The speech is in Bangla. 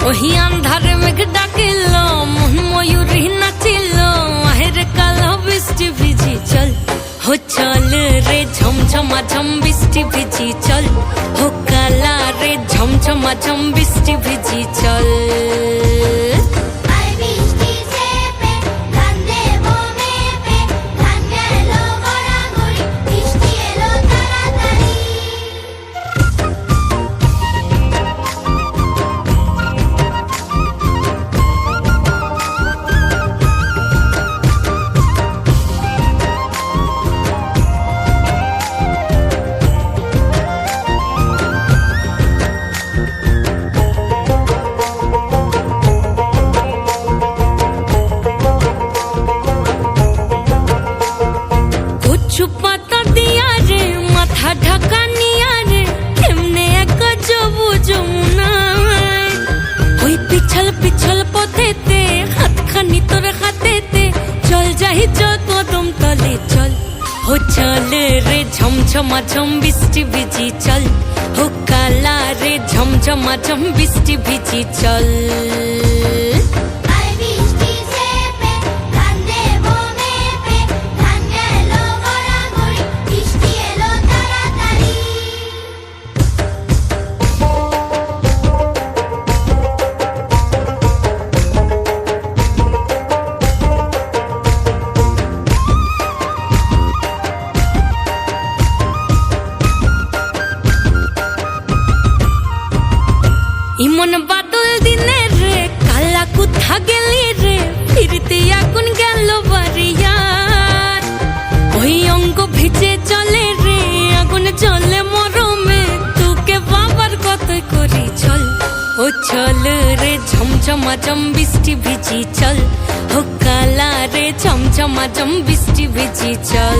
ওহি আন্ধারে মেঘ ডাকিল মন ময়ূরী নাচিল আহের কালো বৃষ্টি ভিজি চল হো চল রে ঝমঝমা ঝম বৃষ্টি ভিজি চল হো কালা রে ঝমঝমা ঝম বৃষ্টি ভিজি চল পাতা দিয়া রে মাথা ঢাকা নিয়া রে কেমনে এক যাবো যমুনা ওই পিছল পিছল পথেতে হাতখানি তোর হাতেতে চল যাই চল কদম তলে চল হো চল রে ঝমঝমা ঝম বৃষ্টি ভিজি চল হো কালা রে ঝমঝমা ঝম বৃষ্টি ভিজি চল ইমন বাদল দিনে রে কালা কোথা গেলি রে ফিরতে আগুন গেল বাড়িয়ার ওই অঙ্গ ভিজে চলে রে আগুন চলে মরমে তোকে বাবার কতই করি চল ও চল রে ঝমঝমা ঝম বৃষ্টি ভিজি চল ও কালা রে ঝমঝমা ঝম বৃষ্টি ভিজি চল